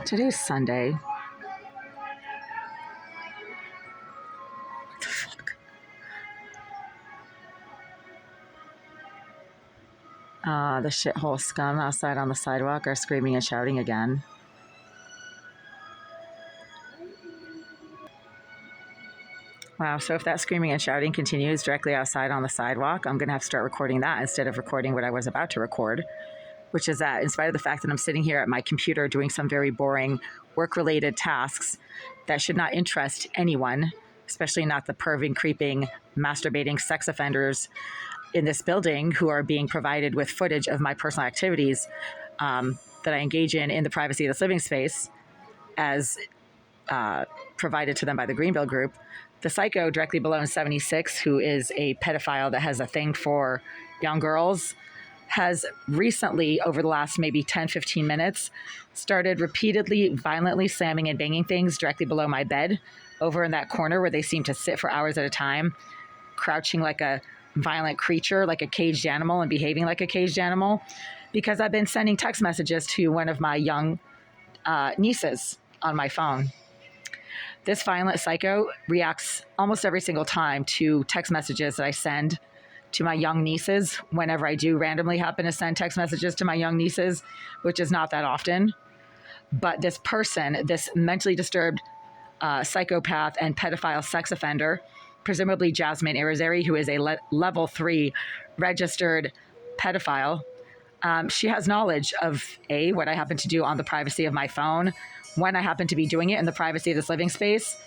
Today's Sunday. What the fuck? The shithole scum outside on the sidewalk are screaming and shouting again. Wow, so if that screaming and shouting continues directly outside on the sidewalk, I'm going to have to start recording that instead of recording what I was about to record, which is that in spite of the fact that I'm sitting here at my computer doing some very boring work-related tasks that should not interest anyone, especially not the perving, creeping, masturbating sex offenders in this building who are being provided with footage of my personal activities that I engage in the privacy of this living space as provided to them by the Greenville Group. The psycho directly below in 76, who is a pedophile that has a thing for young girls, has recently, over the last maybe 10, 15 minutes, started repeatedly, violently slamming and banging things directly below my bed, over in that corner where they seem to sit for hours at a time, crouching like a violent creature, like a caged animal, and behaving like a caged animal, because I've been sending text messages to one of my young nieces on my phone. This violent psycho reacts almost every single time to text messages that I send to my young nieces whenever I do randomly happen to send text messages to my young nieces, which is not that often. But this person, this mentally disturbed psychopath and pedophile sex offender, presumably Jasmine Irizarry, who is a level 3 registered pedophile, she has knowledge of A, what I happen to do on the privacy of my phone, when I happen to be doing it in the privacy of this living space.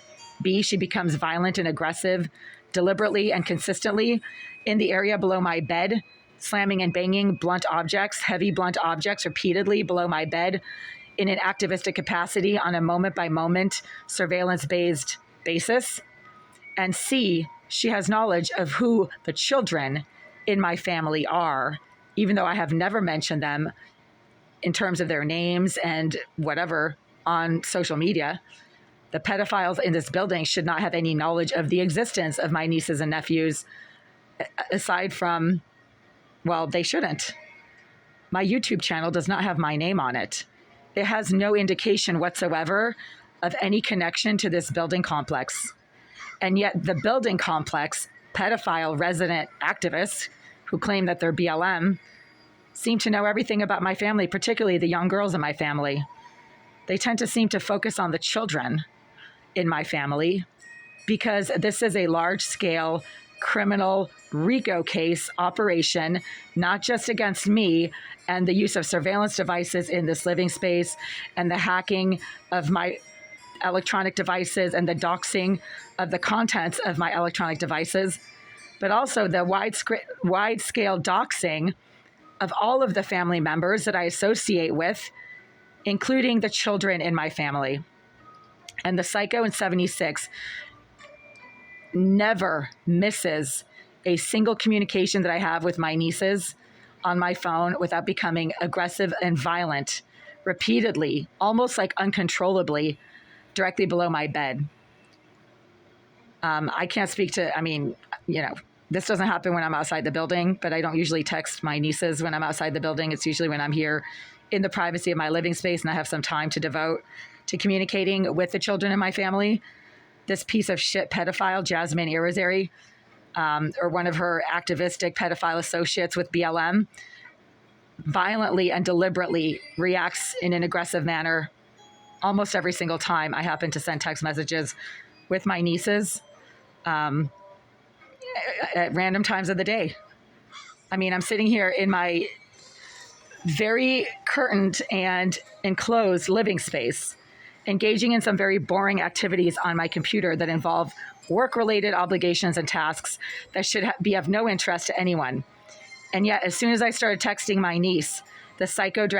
B, she becomes violent and aggressive deliberately and consistently in the area below my bed, slamming and banging blunt objects, heavy blunt objects repeatedly below my bed in an activistic capacity on a moment-by-moment surveillance-based basis. And C, she has knowledge of who the children in my family are, even though I have never mentioned them in terms of their names and whatever on social media. The pedophiles in this building should not have any knowledge of the existence of my nieces and nephews, aside from, well, they shouldn't. My YouTube channel does not have my name on it. It has no indication whatsoever of any connection to this building complex. And yet the building complex, pedophile resident activists who claim that they're BLM, seem to know everything about my family, particularly the young girls in my family. They tend to seem to focus on the children in my family because this is a large-scale criminal RICO case operation, not just against me and the use of surveillance devices in this living space and the hacking of my electronic devices and the doxing of the contents of my electronic devices, but also the wide-scale doxing of all of the family members that I associate with, including the children in my family. And the psycho in 76 never misses a single communication that I have with my nieces on my phone without becoming aggressive and violent repeatedly, almost like uncontrollably, directly below my bed. I can't speak to, this doesn't happen when I'm outside the building, but I don't usually text my nieces when I'm outside the building. It's usually when I'm here in the privacy of my living space and I have some time to devote to communicating with the children in my family. This piece of shit pedophile, Jasmine Irizarry, or one of her activistic pedophile associates with BLM, violently and deliberately reacts in an aggressive manner almost every single time I happen to send text messages with my nieces at random times of the day. I'm sitting here in my very curtained and enclosed living space, engaging in some very boring activities on my computer that involve work-related obligations and tasks that should be of no interest to anyone. And yet, as soon as I started texting my niece, the psycho director